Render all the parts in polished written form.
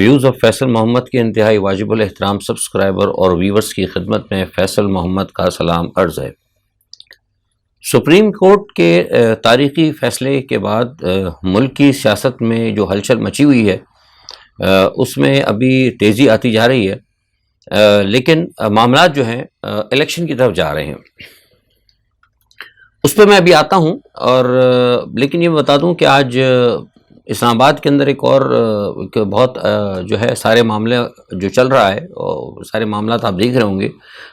Views of Faisal محمد کے انتہائی واجب الاحترام سبسکرائبر اور ویورز کی خدمت میں فیصل محمد کا سلام عرض ہے۔ سپریم کورٹ کے تاریخی فیصلے کے بعد ملک کی سیاست میں جو ہلچل مچی ہوئی ہے اس میں ابھی تیزی آتی جا رہی ہے، لیکن معاملات جو ہیں الیکشن کی طرف جا رہے ہیں۔ اس پہ میں ابھی آتا ہوں، اور لیکن یہ بتا دوں کہ آج اسلام آباد کے اندر ایک اور بہت جو ہے سارے معاملے جو چل رہا ہے، اور سارے معاملات آپ دیکھ رہے ہوں گے،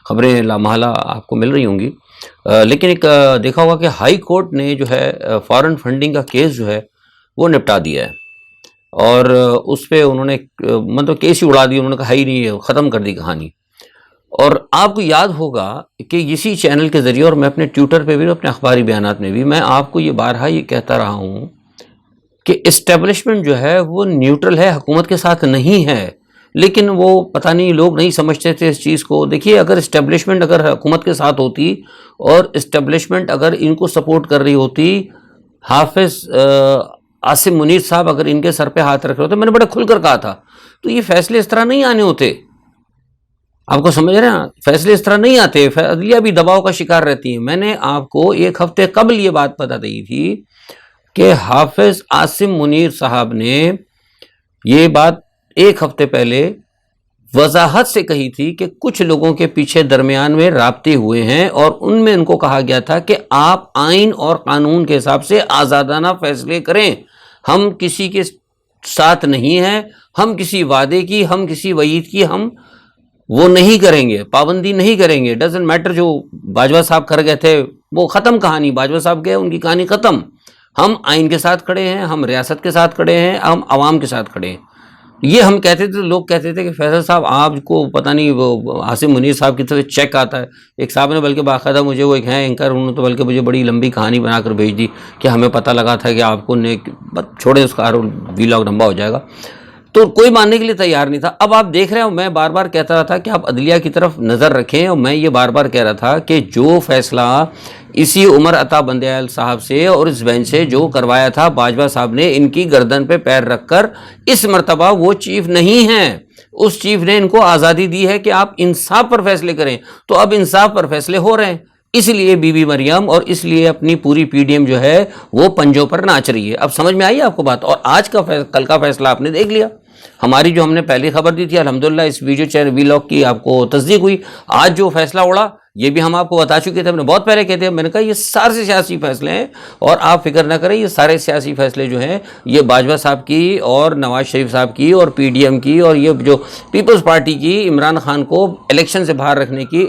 خبریں لامحالہ آپ کو مل رہی ہوں گی، لیکن ایک دیکھا ہوگا کہ ہائی کورٹ نے جو ہے فارن فنڈنگ کا کیس جو ہے وہ نپٹا دیا ہے، اور اس پہ انہوں نے مطلب کیس ہی اڑا دیا، انہوں نے کہا ہی نہیں، ختم کر دی کہانی۔ اور آپ کو یاد ہوگا کہ اسی چینل کے ذریعے، اور میں اپنے ٹویٹر پہ بھی، اپنے اخباری بیانات میں بھی، میں آپ کو یہ بارہا یہ کہتا رہا ہوں کہ اسٹیبلشمنٹ جو ہے وہ نیوٹرل ہے، حکومت کے ساتھ نہیں ہے، لیکن وہ پتہ نہیں لوگ نہیں سمجھتے تھے اس چیز کو۔ دیکھیے، اگر اسٹیبلشمنٹ اگر حکومت کے ساتھ ہوتی اور اسٹیبلشمنٹ اگر ان کو سپورٹ کر رہی ہوتی، حافظ عاصم منیر صاحب اگر ان کے سر پہ ہاتھ رکھ رہے ہوتے، میں نے بڑے کھل کر کہا تھا، تو یہ فیصلے اس طرح نہیں آنے ہوتے۔ آپ کو سمجھ رہے ہیں، فیصلے اس طرح نہیں آتے، عدلیہ بھی دباؤ کا شکار رہتی ہے۔ میں نے آپ کو ایک ہفتے قبل یہ بات بتا دی تھی کہ حافظ عاصم منیر صاحب نے یہ بات ایک ہفتے پہلے وضاحت سے کہی تھی کہ کچھ لوگوں کے پیچھے درمیان میں رابطے ہوئے ہیں، اور ان میں ان کو کہا گیا تھا کہ آپ آئین اور قانون کے حساب سے آزادانہ فیصلے کریں، ہم کسی کے ساتھ نہیں ہیں، ہم کسی وعدے کی، ہم کسی وعید کی ہم وہ نہیں کریں گے، پابندی نہیں کریں گے۔ ڈزنٹ میٹر جو باجوہ صاحب کر گئے تھے وہ ختم کہانی، باجوہ صاحب گئے، ان کی کہانی ختم۔ ہم آئین کے ساتھ کھڑے ہیں، ہم ریاست کے ساتھ کھڑے ہیں، ہم عوام کے ساتھ کھڑے ہیں۔ یہ ہم کہتے تھے، لوگ کہتے تھے کہ فیصل صاحب آپ کو پتہ نہیں وہ عاصم منیر صاحب کی طرف چیک آتا ہے۔ ایک صاحب نے بلکہ باقاعدہ مجھے، وہ ایک ہیں اینکر، انہوں نے تو بلکہ مجھے بڑی لمبی کہانی بنا کر بھیج دی کہ ہمیں پتہ لگا تھا کہ آپ کو چھوڑیں، اس کا ویلاگ لمبا ہو جائے گا، تو کوئی ماننے کے لیے تیار نہیں تھا۔ اب آپ دیکھ رہے ہو، میں بار بار کہتا رہا تھا کہ آپ عدلیہ کی طرف نظر رکھیں، اور میں یہ بار بار کہہ رہا تھا کہ جو فیصلہ اسی عمر عطا بندیال صاحب سے اور اس بینچ سے جو کروایا تھا باجوہ صاحب نے ان کی گردن پہ پیر رکھ کر، اس مرتبہ وہ چیف نہیں ہیں، اس چیف نے ان کو آزادی دی ہے کہ آپ انصاف پر فیصلے کریں، تو اب انصاف پر فیصلے ہو رہے ہیں۔ اس لیے بی بی مریم اور اس لیے اپنی پوری پی ڈی ایم جو ہے وہ پنجوں پر ناچ رہی ہے۔ اب سمجھ میں آئی آپ کو بات؟ اور آج کا کل کا فیصلہ آپ نے دیکھ لیا، ہماری جو ہم نے پہلی خبر دی تھی، الحمدللہ اس ویڈیو چینل ویلاگ کی آپ کو تصدیق ہوئی۔ آج جو فیصلہ اڑا یہ بھی ہم آپ کو بتا چکے تھے، ہم نے بہت پہلے کہتے ہیں، میں نے کہا یہ سارے سیاسی فیصلے ہیں، اور آپ فکر نہ کریں، یہ سارے سیاسی فیصلے جو ہیں یہ باجوہ صاحب کی اور نواز شریف صاحب کی اور پی ڈی ایم کی اور یہ جو پیپلز پارٹی کی عمران خان کو الیکشن سے باہر رکھنے کی،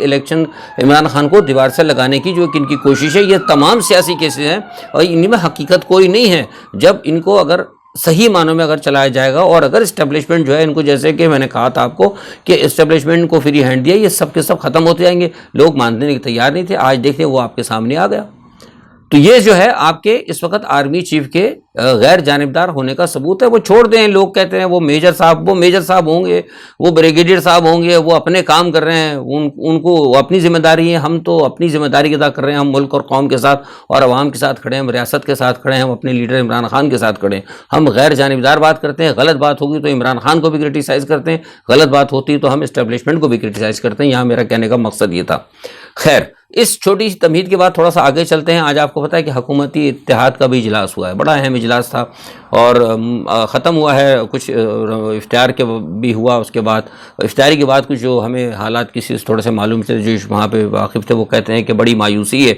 عمران خان کو دیوار سے لگانے کی جو ان کی کوشش ہے، یہ تمام سیاسی کیسز ہیں، اور ان میں حقیقت کوئی نہیں ہے۔ جب ان کو اگر صحیح معنوں میں اگر چلایا جائے گا، اور اگر اسٹیبلشمنٹ جو ہے ان کو، جیسے کہ میں نے کہا تھا آپ کو کہ اسٹیبلشمنٹ کو فری ہینڈ دیا، یہ سب کے سب ختم ہوتے جائیں گے۔ لوگ ماننے کے تیار نہیں تھے، آج دیکھیں وہ آپ کے سامنے آ گیا۔ تو یہ جو ہے آپ کے اس وقت آرمی چیف کے غیر جانبدار ہونے کا ثبوت ہے۔ وہ چھوڑ دیں، لوگ کہتے ہیں وہ میجر صاحب ہوں گے، وہ بریگیڈیئر صاحب ہوں گے، وہ اپنے کام کر رہے ہیں، ان کو اپنی ذمہ داری ہے، ہم تو اپنی ذمہ داری ادا کر رہے ہیں، ہم ملک اور قوم کے ساتھ اور عوام کے ساتھ کھڑے ہیں، ہم ریاست کے ساتھ کھڑے ہیں، ہم اپنے لیڈر عمران خان کے ساتھ کھڑے ہیں۔ ہم غیر جانبدار بات کرتے ہیں، غلط بات ہوگی تو عمران خان کو بھی کرٹیسائز کرتے ہیں، غلط بات ہوتی ہے تو ہم اسٹیبلشمنٹ کو بھی کرٹیسائز کرتے ہیں۔ یہاں میرا کہنے کا مقصد یہ تھا۔ خیر، اس چھوٹی سی تمہید کے بعد تھوڑا سا آگے چلتے ہیں۔ آج آپ کو پتہ ہے کہ حکومتی اتحاد کا بھی اجلاس ہوا ہے، بڑا اہم اجلاس تھا، اور ختم ہوا ہے، کچھ افطار کے بھی ہوا، اس کے بعد افطاری کے بعد کچھ جو ہمیں حالات کسی تھوڑے سے معلوم تھے، جو وہاں پہ واقف تھے، وہ کہتے ہیں کہ بڑی مایوسی ہے،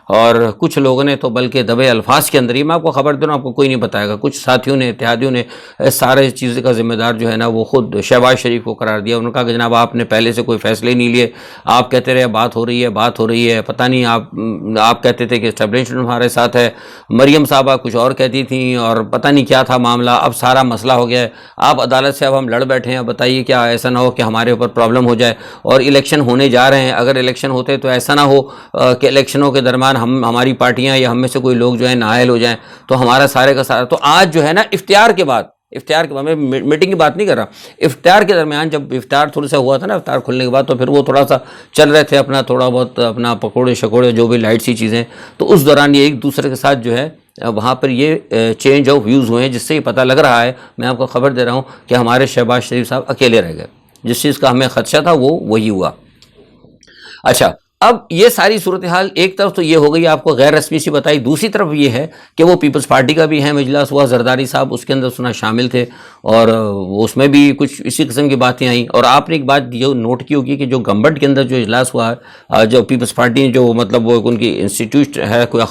اور کچھ لوگوں نے تو بلکہ دبے الفاظ کے اندر ہی، میں آپ کو خبر دوں، آپ کو کوئی نہیں بتائے گا، کچھ ساتھیوں نے، اتحادیوں نے سارے چیز کا ذمہ دار جو ہے نا وہ خود شہباز شریف کو قرار دیا۔ انہوں نے کہا کہ جناب آپ نے پہلے سے کوئی فیصلے نہیں لیے، آپ کہتے رہے بات ہو رہی ہے، پتہ نہیں آپ کہتے تھے کہ اسٹیبلشمنٹ ہمارے ساتھ ہے، مریم صاحبہ کچھ اور کہتی تھیں، اور پتہ نہیں کیا تھا معاملہ، اب سارا مسئلہ ہو گیا ہے، آپ عدالت سے اب ہم لڑ بیٹھے ہیں، بتائیے کیا ایسا نہ ہو کہ ہمارے اوپر پرابلم ہو جائے، اور الیکشن ہونے جا رہے ہیں، اگر الیکشن ہوتے تو ایسا نہ ہو کہ الیکشنوں کے درمیان ہماری پارٹیاں یا ہم میں سے کوئی لوگ جو ہیں نااہل ہو جائیں، تو ہمارا سارے کا سارا۔ تو آج جو ہے نا افطار کے بعد میں میٹنگ کی بات نہیں کر رہا، افطار کے درمیان جب افطار تھوڑا سا ہوا تھا نا، افطار کھلنے کے بعد، تو پھر وہ تھوڑا سا چل رہے تھے اپنا تھوڑا بہت اپنا پکوڑے شکوڑے جو بھی لائٹ سی چیزیں، تو اس دوران یہ ایک دوسرے کے ساتھ جو ہے وہاں پر یہ چینج آف ویوز ہوئے ہیں، جس سے یہ پتہ لگ رہا ہے، میں آپ کو خبر دے رہا ہوں کہ ہمارے شہباز شریف صاحب اکیلے رہ گئے، جس چیز کا ہمیں خدشہ تھا وہ وہی ہوا۔ اچھا، اب یہ ساری صورتحال ایک طرف تو یہ ہو گئی، آپ کو غیر رسمی سی بتائی، دوسری طرف یہ ہے کہ وہ پیپلز پارٹی کا بھی ہے اجلاس ہوا، زرداری صاحب اس کے اندر سنا شامل تھے، اور اس میں بھی کچھ اسی قسم کی باتیں آئیں۔ اور آپ نے ایک بات جو نوٹ کی ہوگی کہ جو گمبٹ کے اندر جو اجلاس ہوا ہے، جو پیپلز پارٹی جو مطلب وہ ان کی انسٹیٹیوٹ ہے، کوئی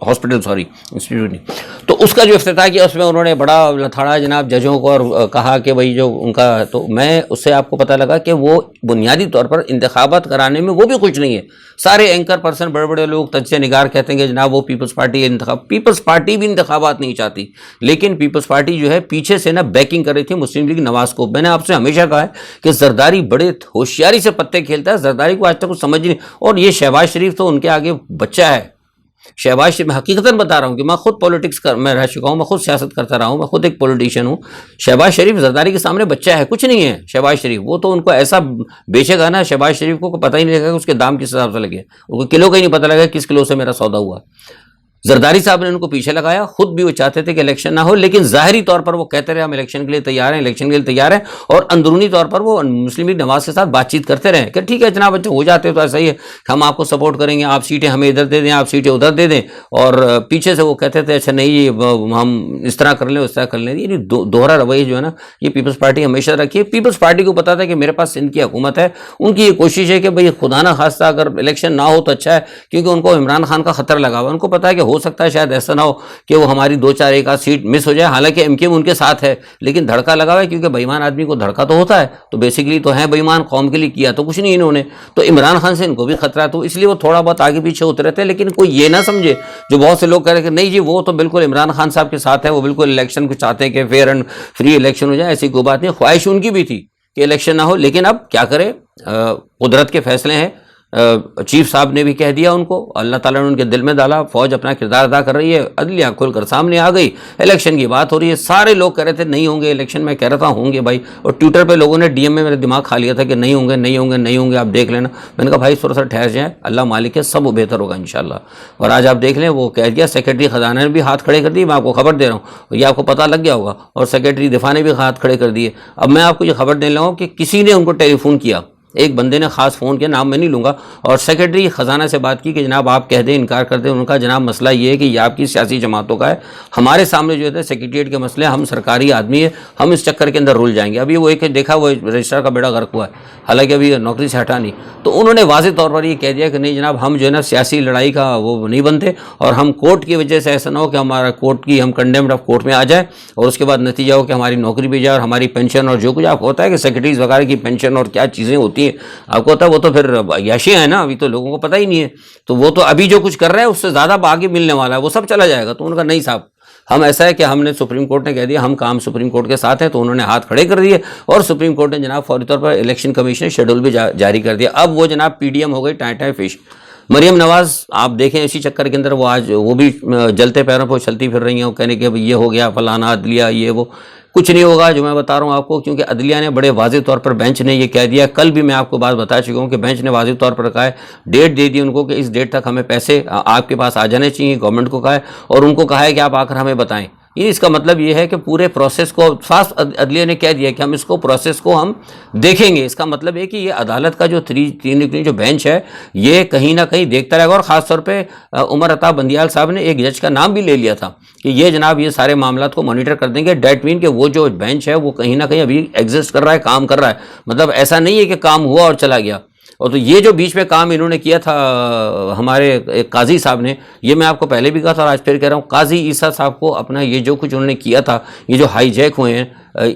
ہاسپٹل، سوری انسٹیٹیوٹ نہیں، تو اس کا جو افتتاح کیا اس میں انہوں نے بڑا لتھاڑا جناب ججوں کو، اور کہا کہ بھائی جو ان کا، تو میں اس سے آپ کو پتہ لگا کہ وہ بنیادی طور پر انتخابات کرانے میں وہ بھی کچھ نہیں ہے۔ سارے اینکر پرسن، بڑے بڑے لوگ، تجزیہ نگار کہتے ہیں کہ جناب وہ پیپلز پارٹی پیپلز پارٹی بھی انتخابات نہیں چاہتی، لیکن پیپلز پارٹی جو ہے پیچھے سے بیکنگ کر رہی تھی مسلم لیگ نواز کو۔ میں نے آپ سے ہمیشہ کہا ہے کہ زرداری بڑے ہوشیاری سے پتے کھیلتا ہے، زرداری کو آج تک کچھ سمجھ نہیں، اور یہ شہباز شریف تو ان کے آگے بچہ ہے۔ شہباز شریف، میں حقیقتاً بتا رہا ہوں کہ میں خود پولیٹکس میں رہ چکا ہوں، میں خود سیاست کرتا رہا ہوں، میں خود ایک پولیٹیشین ہوں۔ شہباز شریف زرداری کے سامنے بچہ ہے، کچھ نہیں ہے شہباز شریف۔ وہ تو ان کو ایسا بیچے گا نا، شہباز شریف کو پتہ ہی نہیں لگے گا اس کے دام کس حساب سے لگے، ان کو کلو کا ہی نہیں پتہ لگا کس کلو سے میرا سودا ہوا۔ زرداری صاحب نے ان کو پیچھے لگایا، خود بھی وہ چاہتے تھے کہ الیکشن نہ ہو، لیکن ظاہری طور پر وہ کہتے رہے ہم الیکشن کے لیے تیار ہیں، الیکشن کے لیے تیار ہیں، اور اندرونی طور پر وہ مسلم لیگ نواز کے ساتھ بات چیت کرتے رہے کہ ٹھیک ہے جناب، اچھا ہو جاتے تو ایسا ہی ہے، ہم آپ کو سپورٹ کریں گے، آپ سیٹیں ہمیں ادھر دے دیں، آپ سیٹیں ادھر دے دیں، اور پیچھے سے وہ کہتے تھے اچھا نہیں ہم اس طرح کر لیں اس طرح کر لیں۔ یعنی دوہرا رویہ جو ہے نا، یہ پیپلز پارٹی ہمیشہ رکھی ہے۔ پیپلز پارٹی کو پتا تھا کہ میرے پاس سندھ کی حکومت ہے، ان کی یہ کوشش ہے کہ بھئی خدا نہ خواستہ اگر الیکشن نہ ہو تو اچھا ہے، کیونکہ ان کو عمران خان کا خطر لگا ہوا ہے، ان کو پتا ہے کہ ہو سکتا ہے شاید ایسا نہ ہو کہ وہ ہماری 2-4 ایک آدھ سیٹ مس ہو جائے، حالانکہ ایم کیو ان کے ساتھ ہے، لیکن دھڑکا لگا ہوا ہے، کیونکہ بے ایمان آدمی کو دھڑکا تو ہوتا ہے، تو بیسیکلی تو ہیں بے ایمان، قوم کے لیے کیا تو کچھ نہیں انہوں نے، تو عمران خان سے ان کو بھی خطرہ، تو اس لیے وہ تھوڑا بہت آگے پیچھے ہوتے رہتے ہیں۔ لیکن کوئی یہ نہ سمجھے، جو بہت سے لوگ کہہ رہے ہیں کہ نہیں جی وہ تو بالکل عمران خان صاحب کے ساتھ ہے، وہ بالکل الیکشن کو چاہتے ہیں کہ فیئر اینڈ فری الیکشن ہو جائے، ایسی کوئی بات نہیں، خواہش ان کی بھی تھی کہ الیکشن نہ ہو، لیکن اب کیا کرے، قدرت کے فیصلے ہیں۔ چیف صاحب نے بھی کہہ دیا ان کو، اللہ تعالیٰ نے ان کے دل میں ڈالا، فوج اپنا کردار ادا کر رہی ہے، عدلیہ کھل کر سامنے آ گئی، الیکشن کی بات ہو رہی ہے، سارے لوگ کہہ رہے تھے نہیں ہوں گے الیکشن، میں کہہ رہا تھا ہوں گے بھائی، اور ٹویٹر پہ لوگوں نے ڈی ایم میں میرے دماغ کھا لیا تھا کہ نہیں ہوں گے نہیں ہوں گے نہیں ہوں گے، آپ دیکھ لینا۔ میں نے کہا بھائی تھوڑا سا ٹھہر جائیں، اللہ مالک ہے، سب بہتر ہوگا انشاءاللہ۔ اور آج آپ دیکھ لیں، وہ کہہ دیا، سیکرٹری خزانہ نے بھی ہاتھ کھڑے کر دیے، میں آپ کو خبر دے رہا ہوں، یہ آپ کو پتہ لگ گیا ہوگا، اور سیکرٹری دفاع نے بھی ہاتھ کھڑے کر دیے۔ اب میں آپ کو یہ خبر دینے لگا ہوں کہ کسی نے ان کو ٹیلی فون کیا، ایک بندے نے خاص فون کیا، نام میں نہیں لوں گا، اور سیکرٹری خزانہ سے بات کی کہ جناب آپ کہہ دیں، انکار کر دیں۔ ان کا جناب مسئلہ یہ ہے کہ یہ آپ کی سیاسی جماعتوں کا ہے، ہمارے سامنے جو ہے سیکرٹریٹ کے مسئلے، ہم سرکاری آدمی ہیں، ہم اس چکر کے اندر رول جائیں گے۔ ابھی وہ ایک دیکھا، وہ رجسٹرار کا بیڑا غرق ہوا ہے، حالانکہ ابھی نوکری سے ہٹا نہیں، تو انہوں نے واضح طور پر یہ کہہ دیا کہ نہیں جناب، ہم جو ہے نا سیاسی لڑائی کا وہ نہیں بنتے، اور ہم کورٹ کی وجہ سے ایسا نہ ہو کہ ہمارا کورٹ کی ہم کنڈیمڈ آف کورٹ میں آ جائے، اور اس کے بعد نتیجہ ہو کہ ہماری نوکری بھی جائے اور ہماری پینشن اور جو کچھ آپ کو ہوتا ہے کہ سیکرٹریز وغیرہ کی پینشن اور کیا چیزیں ہوتی ہیں آپ کو ہوتا ہے، وہ تو پھر عیاشیاں ہیں نا، ابھی تو لوگوں کو پتہ ہی نہیں ہے، تو وہ تو ابھی جو کچھ کر رہا ہے اس سے زیادہ آگے ملنے والا ہے، وہ سب چلا جائے گا۔ تو ان کا نہیں صاحب، ہم ایسا ہے کہ ہم نے سپریم کورٹ نے کہہ دیا ہم کام سپریم کورٹ کے ساتھ ہیں، تو انہوں نے ہاتھ کھڑے کر دیے، اور سپریم کورٹ نے جناب فوری طور پر الیکشن کمیشن شیڈول بھی جاری کر دیا۔ اب وہ جناب پی ڈی ایم ہو گئی ٹائیں ٹائیں فش۔ مریم نواز آپ دیکھیں اسی چکر کے اندر وہ آج وہ بھی جلتے پیروں پہ چلتی پھر رہی ہیں، وہ کہنے کہ یہ ہو گیا فلانا عدلیہ یہ وہ، کچھ نہیں ہوگا جو میں بتا رہا ہوں آپ کو، کیونکہ عدلیہ نے بڑے واضح طور پر، بینچ نے یہ کہہ دیا، کل بھی میں آپ کو بات بتا چکا ہوں کہ بینچ نے واضح طور پر کہا ہے، ڈیٹ دے دی ان کو کہ اس ڈیٹ تک ہمیں پیسے آپ کے پاس آ جانے چاہیے، گورنمنٹ کو کہا ہے، اور ان کو کہا ہے کہ آپ آ کر ہمیں بتائیں۔ یہ اس کا مطلب یہ ہے کہ پورے پروسیس کو صاف عدلیہ نے کہہ دیا کہ ہم اس کو پروسیس کو ہم دیکھیں گے۔ اس کا مطلب ہے کہ یہ عدالت کا جو تین جو بینچ ہے یہ کہیں نہ کہیں دیکھتا رہے گا، اور خاص طور پہ عمر عطا بندیال صاحب نے ایک جج کا نام بھی لے لیا تھا کہ یہ جناب یہ سارے معاملات کو مانیٹر کر دیں گے۔ دیٹ مین کہ وہ جو بینچ ہے وہ کہیں نہ کہیں ابھی ایگزسٹ کر رہا ہے، کام کر رہا ہے، مطلب ایسا نہیں ہے کہ کام ہوا اور چلا گیا۔ اور تو یہ جو بیچ میں کام انہوں نے کیا تھا ہمارے ایک قاضی صاحب نے، یہ میں آپ کو پہلے بھی کہا تھا اور آج پھر کہہ رہا ہوں، قاضی عیسیٰ صاحب کو اپنا یہ جو کچھ انہوں نے کیا تھا، یہ جو ہائی جیک ہوئے ہیں،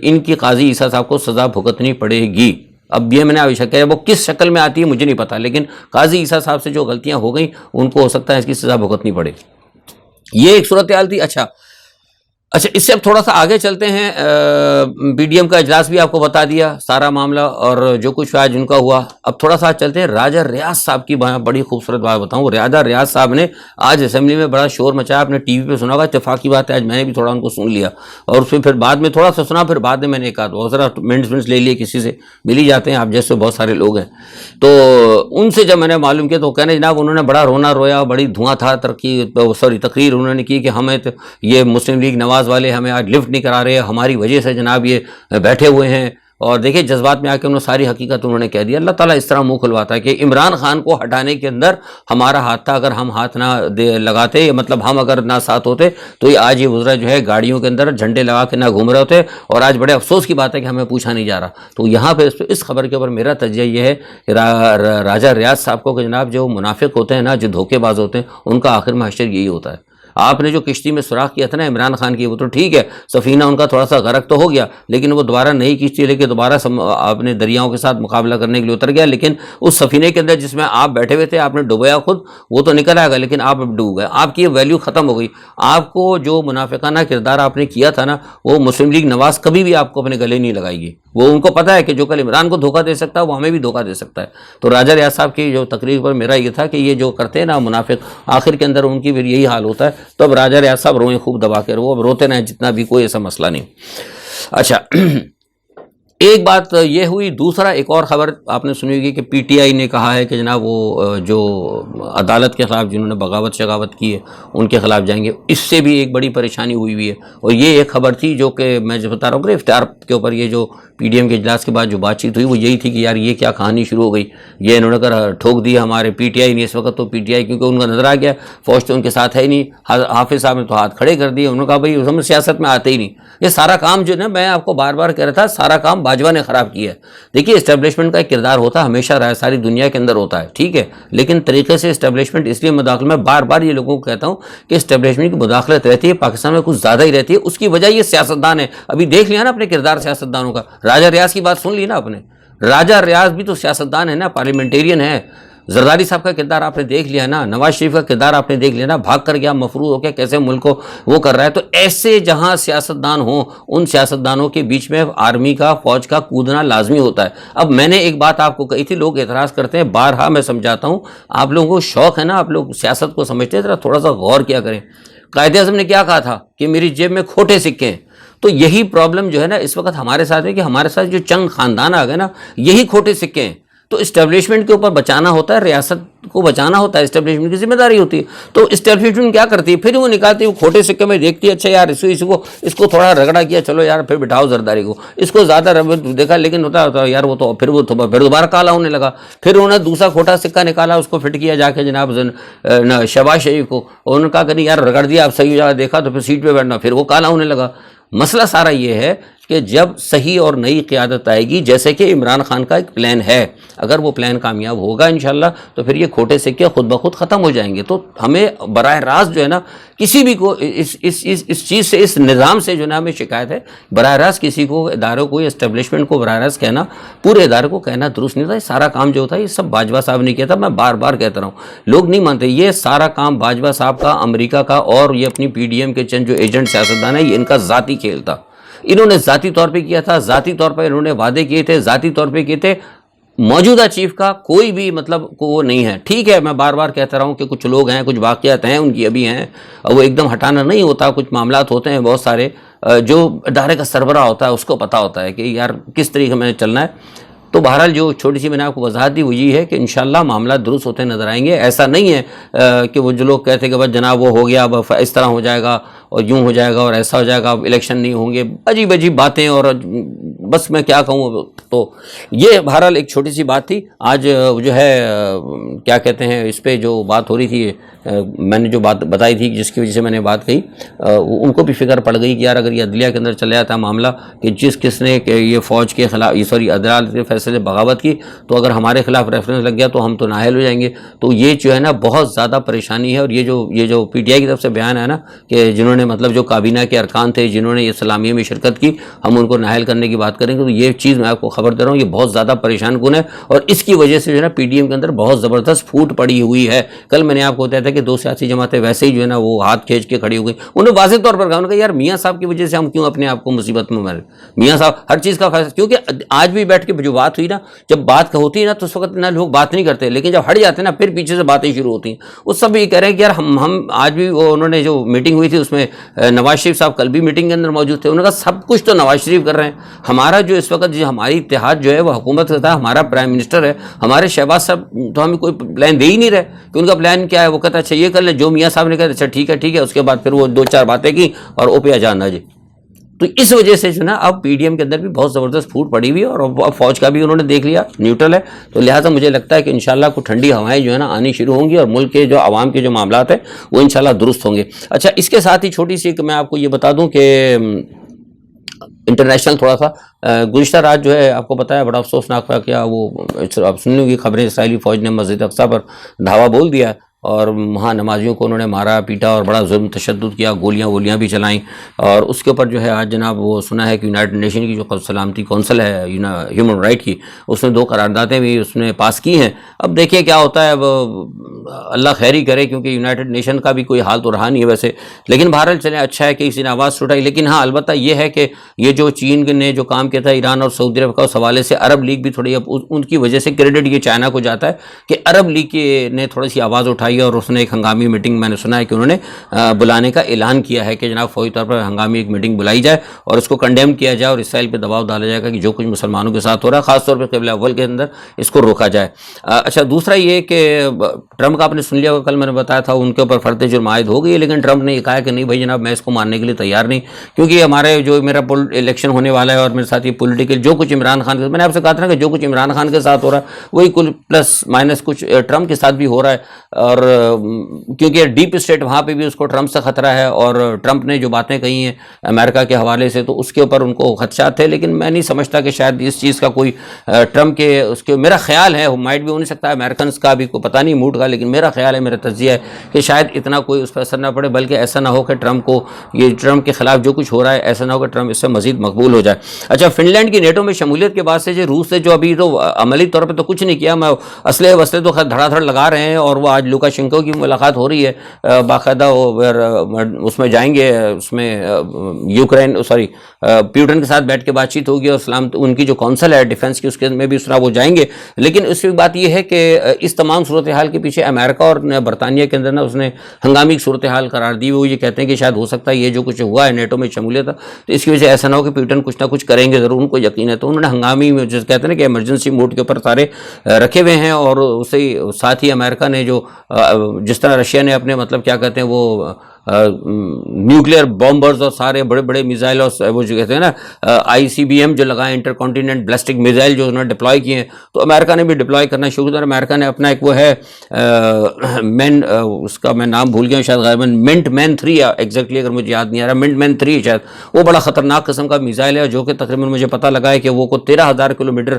ان کی قاضی عیسیٰ صاحب کو سزا بھگتنی پڑے گی۔ اب یہ میں نے ابھی کہا، وہ کس شکل میں آتی ہے مجھے نہیں پتا، لیکن قاضی عیسیٰ صاحب سے جو غلطیاں ہو گئیں ان کو ہو سکتا ہے اس کی سزا بھگتنی پڑے۔ یہ ایک صورتحال تھی۔ اچھا، اچھا، اس سے اب تھوڑا سا آگے چلتے ہیں. پی ڈی ایم کا اجلاس بھی آپ کو بتا دیا سارا معاملہ اور جو کچھ آج ان کا ہوا. اب تھوڑا سا چلتے ہیں راجہ ریاض صاحب کی بڑی خوبصورت بات بتاؤں. راجہ ریاض صاحب نے آج اسمبلی میں بڑا شور مچایا. آپ نے ٹی وی پہ سنا ہوگا، اتفاق کی بات ہے آج میں نے بھی تھوڑا ان کو سن لیا اور اس میں پھر بعد میں تھوڑا سا سنا، پھر بعد میں نے کہا تو ذرا منٹس لے لیے، کسی سے مل ہی جاتے ہیں آپ جیسے بہت سارے لوگ ہیں. تو ان سے جب میں نے معلوم کیا تو کہنے جناب انہوں نے بڑا رونا رویا، بڑی دھواں تھا تقریر انہوں نے کی کہ ہمیں یہ مسلم لیگ نواز والے ہمیں آج لفٹ نہیں کرا رہے، ہماری وجہ سے جناب یہ بیٹھے ہوئے ہیں. اور دیکھیں جذبات میں آ کے انہوں نے ساری حقیقت انہوں نے کہہ دیا. اللہ تعالیٰ اس طرح منہ کھلواتا ہے کہ عمران خان کو ہٹانے کے اندر ہمارا ہاتھ تھا، اگر ہم ہاتھ نہ لگاتے، مطلب ہم اگر نہ ساتھ ہوتے تو یہ آج یہ وزراء جو ہے گاڑیوں کے اندر جھنڈے لگا کے نہ گھوم رہے ہوتے. اور آج بڑے افسوس کی بات ہے کہ ہمیں پوچھا نہیں جا رہا. تو یہاں پہ اس خبر کے اوپر میرا تجزیہ یہ ہے کہ راجہ ریاض صاحب کو کہ جناب جو منافق ہوتے ہیں نا، جو دھوکے باز ہوتے ہیں، ان کا آخر میں حشر یہی ہوتا ہے. آپ نے جو کشتی میں سوراخ کیا تھا نا عمران خان کی، وہ تو ٹھیک ہے، سفینہ ان کا تھوڑا سا غرق تو ہو گیا، لیکن وہ دوبارہ نئی کشتی لے کے دوبارہ اپنے دریاؤں کے ساتھ مقابلہ کرنے کے لیے اتر گیا. لیکن اس سفینے کے اندر جس میں آپ بیٹھے ہوئے تھے، آپ نے ڈوبایا خود، وہ تو نکل آئے گا لیکن آپ اب ڈوب گئے. آپ کی ویلیو ختم ہو گئی. آپ کو جو منافقانہ کردار آپ نے کیا تھا نا، وہ مسلم لیگ نواز کبھی بھی آپ کو اپنے گلے نہیں لگائے گی. وہ ان کو پتہ ہے کہ جو کل عمران کو دھوکہ دے سکتا ہے وہ ہمیں بھی دھوکہ دے سکتا ہے. تو راجہ ریاض صاحب کی جو تقریر پر میرا یہ تھا کہ یہ جو کرتے ہیں نا منافق، آخر کے اندر ان کی پھر یہی حال ہوتا ہے. تو اب راجہ ریاض صاحب روئیں خوب دبا کے، وہ اب روتے رہیں جتنا بھی، کوئی ایسا مسئلہ نہیں. اچھا ایک بات یہ ہوئی. دوسرا ایک اور خبر آپ نے سنی ہوگی کہ پی ٹی آئی نے کہا ہے کہ جناب وہ جو عدالت کے خلاف جنہوں نے بغاوت شغاوت کی ہے ان کے خلاف جائیں گے. اس سے بھی ایک بڑی پریشانی ہوئی ہے. اور یہ ایک خبر تھی جو کہ میں جو بتا رہا ہوں کہ افطار کے اوپر یہ جو پی ڈی ایم کے اجلاس کے بعد جو بات چیت ہوئی وہ یہی تھی کہ یار یہ کیا کہانی شروع ہو گئی. یہ انہوں نے کہا ٹھوک دیا ہمارے پی ٹی آئی نے. اس وقت تو پی ٹی آئی کیونکہ ان کا نظر آ گیا فوج تو ان کے ساتھ ہے ہی نہیں. حافظ صاحب نے تو ہاتھ کھڑے کر دیے. انہوں نے کہا بھائی ہم سیاست میں آتے ہی نہیں. یہ سارا کام جو ہے نا، میں آپ کو بار بار کہہ رہا تھا، سارا کام باجوہ نے خراب کیا ہے. دیکھیے اسٹیبلشمنٹ کا ایک کردار ہوتا ہے، ہمیشہ رہا ہے، ساری دنیا کے اندر ہوتا ہے، ٹھیک ہے، لیکن طریقے سے اسٹیبلشمنٹ اس لیے مداخلت، میں بار بار یہ لوگوں کو کہتا ہوں کہ اسٹیبلشمنٹ کی مداخلت رہتی ہے پاکستان میں کچھ زیادہ ہی رہتی ہے. اس کی وجہ یہ سیاستدان ہے. ابھی دیکھ لیا نا اپنے کردار سیاستدانوں کا. راجہ ریاض کی بات سن لی نا آپ نے. راجہ ریاض بھی تو سیاستدان ہے نا، پارلیمنٹیرین ہے. زرداری صاحب کا کردار آپ نے دیکھ لیا نا، نواز شریف کا کردار آپ نے دیکھ لیا نا، بھاگ کر گیا مفروض ہو کے کیسے ملک کو وہ کر رہا ہے. تو ایسے جہاں سیاستدان ہوں ان سیاستدانوں کے بیچ میں آرمی کا، فوج کا کودنا لازمی ہوتا ہے. اب میں نے ایک بات آپ کو کہی تھی، لوگ اعتراض کرتے ہیں، بارہا میں سمجھاتا ہوں. آپ لوگوں کو شوق ہے نا، آپ لوگ سیاست کو سمجھتے ہیں، ذرا تھوڑا سا غور کیا کریں. قائد اعظم نے کیا کہا تھا کہ میری جیب میں کھوٹے سکے ہیں. تو یہی پرابلم جو ہے نا اس وقت ہمارے ساتھ ہے کہ ہمارے ساتھ جو چند خاندان آ گئے نا، یہی کھوٹے سکے ہیں. تو اسٹیبلشمنٹ کے اوپر بچانا ہوتا ہے، ریاست کو بچانا ہوتا ہے، اسٹیبلشمنٹ کی ذمہ داری ہوتی ہے. تو اسٹیبلشمنٹ کیا کرتی ہے، پھر وہ نکالتی ہے وہ کھوٹے سکے میں، دیکھتی ہے اچھا یار اس کو تھوڑا رگڑا کیا، چلو یار پھر بٹھاؤ زرداری کو، اس کو زیادہ دیکھا، لیکن ہوتا یار وہ تو پھر دوبارہ کالا ہونے لگا. پھر انہوں نے دوسرا کھوٹا سکہ نکالا، اس کو فٹ کیا جا کے جناب شہباز شریف کو. انہوں نے کہا کہ نہیں یار رگڑ دیا، اب صحیح جگہ دیکھا تو پھر سیٹ پہ بیٹھنا، پھر وہ کالا ہونے لگا. مسئلہ سارا یہ ہے کہ جب صحیح اور نئی قیادت آئے گی، جیسے کہ عمران خان کا ایک پلان ہے، اگر وہ پلان کامیاب ہوگا انشاءاللہ تو پھر یہ کھوٹے سکے خود بخود ختم ہو جائیں گے. تو ہمیں براہ راست جو ہے نا کسی بھی کو اس چیز سے، اس نظام سے جو ہے نا ہمیں شکایت ہے. براہ راست کسی کو، اداروں کو، اسٹیبلشمنٹ کو براہ راست کہنا، پورے ادارے کو کہنا درست نہیں تھا. یہ سارا کام جو ہوتا ہے یہ سب باجوہ صاحب نے کیا تھا. میں بار بار کہتا رہا ہوں، لوگ نہیں مانتے. یہ سارا کام باجوہ صاحب کا، امریکہ کا، اور یہ اپنی پی ڈی ایم کے چند جو ایجنٹ سیاستدان ہیں، یہ ان کا ذاتی کھیل تھا. انہوں نے ذاتی طور پہ کیا تھا، ذاتی طور پہ انہوں نے وعدے کیے تھے، ذاتی طور پہ کیے تھے. موجودہ چیف کا کوئی بھی مطلب وہ نہیں ہے. ٹھیک ہے، میں بار بار کہتا رہا ہوں کہ کچھ لوگ ہیں، کچھ واقعات ہیں ان کی ابھی ہیں، وہ ایک دم ہٹانا نہیں ہوتا. کچھ معاملات ہوتے ہیں بہت سارے، جو ادارے کا سربراہ ہوتا ہے اس کو پتہ ہوتا ہے کہ یار کس طریقے میں چلنا ہے. تو بہرحال جو چھوٹی سی میں نے آپ کو وضاحت دی وہ یہ ہے کہ انشاءاللہ معاملات درست ہوتے نظر آئیں گے. ایسا نہیں ہے کہ وہ جو لوگ کہتے ہیں کہ بس جناب وہ ہو گیا، اب اس طرح ہو جائے گا اور یوں ہو جائے گا اور ایسا ہو جائے گا، اب الیکشن نہیں ہوں گے، عجیب عجیب باتیں. اور بس میں کیا کہوں. تو یہ بہرحال ایک چھوٹی سی بات تھی. آج جو ہے کیا کہتے ہیں، اس پہ جو بات ہو رہی تھی، میں نے جو بات بتائی تھی جس کی وجہ سے میں نے بات کہی، ان کو بھی فکر پڑ گئی کہ یار اگر یہ عدلیہ کے اندر چلا جاتا معاملہ کہ کس نے کہ یہ فوج کے خلاف، عدالت کے فیصلے بغاوت کی، تو اگر ہمارے خلاف ریفرنس لگ گیا تو ہم تو نااہل ہو جائیں گے. تو یہ جو ہے نا بہت زیادہ پریشانی ہے. اور یہ جو پی ٹی آئی کی طرف سے بیان ہے نا کہ جنہوں نے مطلب جو کابینہ کے ارکان تھے جنہوں نے یہ اسلامیہ میں شرکت کی، ہم ان کو نااہل کرنے کی بات کریں گے. تو یہ چیز میں آپ کو خبر دے رہا ہوں، یہ بہت زیادہ پریشان کن ہے. اور اس کی وجہ سے جو ہے نا پی ڈی ایم کے اندر بہت زبردست پھوٹ پڑی ہوئی ہے. کل میں نے آپ کو بتایا تھا تھا کہ دو سیاسی جماعتیں ویسے ہی جو ہے نا وہ ہاتھ کھینچ کے کھڑی ہو گئی. انہوں نے واضح طور پر کہا, انہوں نے کہا یار میاں صاحب کی وجہ سے ہم کیوں اپنے آپ کو مصیبت میں مرے, میاں صاحب ہر چیز کا فیصلہ, کیونکہ آج بھی بیٹھ کے جو بات ہوئی نا, جب بات ہوتی ہے نا تو اس وقت نا لوگ بات نہیں کرتے, لیکن جب ہٹ جاتے ہیں نا پھر پیچھے سے باتیں شروع ہوتی ہیں. اس سب یہ کہہ رہے ہیں کہ یار ہم آج بھی وہ انہوں نے جو میٹنگ ہوئی تھی اس میں نواز شریف صاحب کل بھی میٹنگ کے اندر موجود تھے, انہوں نے کہا سب کچھ تو نواز شریف کر رہے ہیں, ہمارا جو اس وقت جو ہماری اتحاد جو ہے وہ حکومت کرتا ہے, ہمارا پرائم منسٹر ہے, ہمارے شہباز صاحب تو ہمیں کوئی پلان دے ہی نہیں رہے کہ ان کا پلان کیا ہے. وہ کہتا ہے اچھا یہ کر لیں, جو میاں صاحب نے کہا اچھا ٹھیک ہے, اس کے بعد پھر وہ دو چار باتیں کی اور او پی اجانا جی. تو اس وجہ سے جو نا اب پی ڈی ایم کے اندر بھی بہت زبردست پھوٹ پڑی ہوئی ہے, اور اب فوج کا بھی انہوں نے دیکھ لیا نیوٹرل ہے, تو لہٰذا مجھے لگتا ہے کہ انشاءاللہ کچھ ٹھنڈی ہوائیں جو ہے نا آنی شروع ہوں گی, اور ملک کے جو عوام کے جو معاملات ہیں وہ انشاءاللہ درست ہوں گے. اچھا اس کے ساتھ ہی چھوٹی سی میں آپ کو یہ بتا دوں کہ انٹرنیشنل تھوڑا سا گزشتہ رات جو ہے آپ کو پتہ ہے بڑا افسوسناک واقعہ, وہ آپ سننے کی خبریں, اسرائیلی فوج نے مسجد اقصیٰ پر دھاوا بول دیا اور وہاں نمازیوں کو انہوں نے مارا پیٹا اور بڑا ظلم تشدد کیا, گولیاں بھی چلائیں. اور اس کے اوپر جو ہے آج جناب وہ سنا ہے کہ یونائٹڈ نیشن کی جو سلامتی کونسل ہے ہیومن رائٹ کی, اس نے 2 قراردادیں بھی اس نے پاس کی ہیں. اب دیکھیے کیا ہوتا ہے, اب اللہ خیر ہی کرے, کیونکہ یونائٹڈ نیشن کا بھی کوئی حال تو رہا نہیں ہے ویسے, لیکن بہرحال چلیں اچھا ہے کہ کسی نے آواز اٹھائی. لیکن ہاں البتہ یہ ہے کہ یہ جو چین نے جو کام کیا تھا ایران اور سعودی عرب کا, اس حوالے سے عرب لیگ بھی تھوڑی, اب ان کی وجہ سے کریڈٹ یہ چائنا کو جاتا ہے کہ عرب لیگ نے تھوڑی سی آواز اٹھائی, اور اس نے ایک ہنگامی میٹنگ, میں نے سنا ہے کہ انہوں نے بلانے کا اعلان کیا ہے کہ جناب فوری طور پر ہنگامی ایک میٹنگ بلائی جائے اور اس کو کنڈیم کیا جائے, اور اسرائیل پہ دباؤ ڈالا جائے گا کہ جو کچھ مسلمانوں کے ساتھ ہو رہا ہے خاص طور پہ قبلہ اول کے اندر اس کو روکا جائے. اچھا دوسرا یہ کہ ٹرمپ کا آپ نے سن لیا, کل میں نے بتایا تھا ان کے اوپر فرد جرم عائد ہو گئی ہے, لیکن ٹرمپ نے یہ کہا کہ نہیں بھائی جناب میں اس کو ماننے کے لیے تیار نہیں, کیونکہ ہمارے جو میرا الیکشن ہونے والا ہے اور میرے ساتھ یہ پولیٹیکل جو کچھ عمران خان کے, میں نے آپ سے کہا تھا نا کہ جو کچھ عمران خان کے ساتھ ہو رہا ہے وہی کل پلس مائنس کچھ ٹرمپ کے ساتھ بھی ہو رہا ہے. اور کیونکہ ڈیپ اسٹیٹ وہاں پہ بھی اس کو ٹرمپ سے خطرہ ہے, اور ٹرمپ نے جو باتیں کہی ہیں امریکہ کے حوالے سے تو اس کے اوپر ان کو خدشات تھے. لیکن میں نہیں سمجھتا کہ شاید اس چیز کا کوئی ٹرمپ کے اس کے, میرا خیال ہے مائٹ بھی ہو نہیں سکتا امریکنس کا بھی کوئی پتہ نہیں موڈ کا, لیکن میرا خیال ہے, میرا تجزیہ ہے کہ شاید اتنا کوئی اس پر اثر نہ پڑے, بلکہ ایسا نہ ہو کہ ٹرمپ کو یہ ٹرمپ کے خلاف جو کچھ ہو رہا ہے ایسا نہ ہو کہ ٹرمپ اس سے مزید مقبول ہو جائے. اچھا فن لینڈ کی نیٹو میں شمولیت کے بعد سے جو روس سے جو ابھی تو عملی طور پہ تو کچھ نہیں کیا, میں اسلحے وسلے تو خیر دھڑا دھڑ لگا رہے ہیں, اور وہ آج لوکاشنکو کی ملاقات ہو رہی ہے باقاعدہ, اس میں جائیں گے, اس میں یوکرین پیوٹن کے ساتھ بیٹھ کے بات چیت ہوگی, اور ان کی جو کونسل ہے ڈیفنس کی اس کے میں بھی اس طرح وہ جائیں گے. لیکن اس کی بات یہ ہے کہ اس تمام صورتحال کے پیچھے امریکہ اور برطانیہ کے اندر نا اس نے ہنگامی صورتحال قرار دی. وہ یہ کہتے ہیں کہ شاید ہو سکتا ہے یہ جو کچھ ہوا ہے نیٹو میں شمولیت, تو اس کی وجہ سے ایسا نہ ہو کہ پیوٹن کچھ نہ کچھ کریں گے ضرور, ان کو یقین ہے. تو انہوں نے ہنگامی جو کہتے ہیں نا کہ ایمرجنسی موڈ کے اوپر سارے رکھے ہوئے ہیں, اور اسی ساتھ ہی امریکہ نے جو جس طرح رشیا نے اپنے مطلب کیا کہتے ہیں وہ نیوکلیئر بامبرز اور سارے بڑے بڑے میزائل اور وہ جو کہتے ہیں نا ICBM جو لگائے انٹر کانٹیننٹ بیلسٹک میزائل جو انہوں نے ڈپلوائے کیے ہیں, تو امریکہ نے بھی ڈپلوائے کرنا شروع کیا. امریکہ نے اپنا ایک وہ ہے اس کا میں نام بھول گیا ہوں شاید غالباً منٹ مین 3 ایگزیکٹلی, اگر مجھے یاد نہیں آ رہا, منٹ مین 3 شاید, وہ بڑا خطرناک قسم کا میزائل ہے جو کہ تقریباً مجھے پتہ لگا ہے کہ وہ کو 13,000 کلومیٹر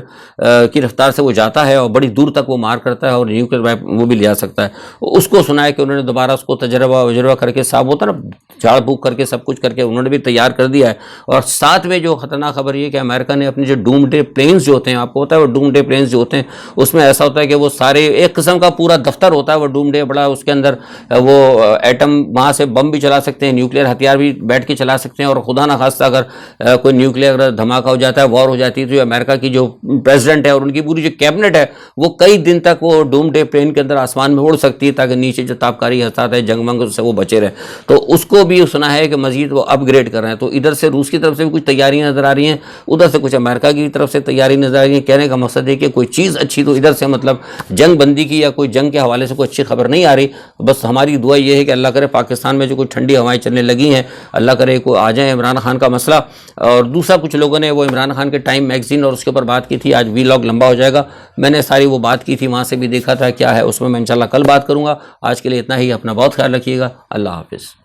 کی رفتار سے وہ جاتا ہے اور بڑی دور تک وہ مار کرتا ہے, اور نیوکلیئر وہ بھی لے آ سکتا ہے. اس کو سنا ہے کہ انہوں نے دوبارہ اس کو تجربہ کر کے ہوتا نا جھاڑ پھونک کر کے سب کچھ کر کے انہوں نے بھی تیار کر دیا ہے. اور ساتھ میں جو خطرناک خبر یہ کہ امریکہ نے اپنے جو ڈوم ڈے پلینز جو ہوتے ہیں, آپ کو پتا ہے وہ ڈوم ڈے پلینز جو ہوتے ہیں اس میں ایسا ہوتا ہے کہ وہ سارے ایک قسم کا پورا دفتر ہوتا ہے وہ ڈوم ڈے بڑا, اس کے اندر وہ ایٹم وہاں سے بم بھی چلا سکتے ہیں, نیوکلیئر ہتھیار بھی بیٹھ کے چلا سکتے ہیں, اور خدا نہ خواستہ اگر کوئی نیوکلیئر دھماکہ ہو جاتا ہے, وار ہو جاتی ہے, تو امریکہ کی جو پریزیڈنٹ ہے اور ان کی پوری جو کیبنٹ ہے وہ کئی دن تک وہ ڈوم ڈے پلین کے اندر آسمان میں اڑ سکتی ہے, تاکہ نیچے جو تابکاری حادثات ہے جنگ منگ سے وہ بچے رہے. تو اس کو بھی سنا ہے کہ مزید وہ اپ گریڈ کر رہے ہیں. تو ادھر سے روس کی طرف سے بھی کچھ تیاری نظر آ رہی ہیں, ادھر سے کچھ امریکہ کی طرف سے تیاری نظر آ رہی ہے. کہنے کا مقصد ہے کہ کوئی چیز اچھی تو ادھر سے مطلب جنگ بندی کی یا کوئی جنگ کے حوالے سے کوئی اچھی خبر نہیں آ رہی. بس ہماری دعا یہ ہے کہ اللہ کرے پاکستان میں جو کوئی ٹھنڈی ہوائیں چلنے لگی ہیں, اللہ کرے کو آ جائیں عمران خان کا مسئلہ. اور دوسرا کچھ لوگوں نے وہ عمران خان کے ٹائم میگزین اور اس کے اوپر بات کی تھی, آج ویلاگ لمبا ہو جائے گا, میں نے ساری وہ بات کی تھی وہاں سے بھی دیکھا تھا کیا ہے اس میں انشاءاللہ کل بات کروں گا. آج کے لیے اتنا ہی, اپنا بہت خیال رکھیے گا, اللہ حافظ.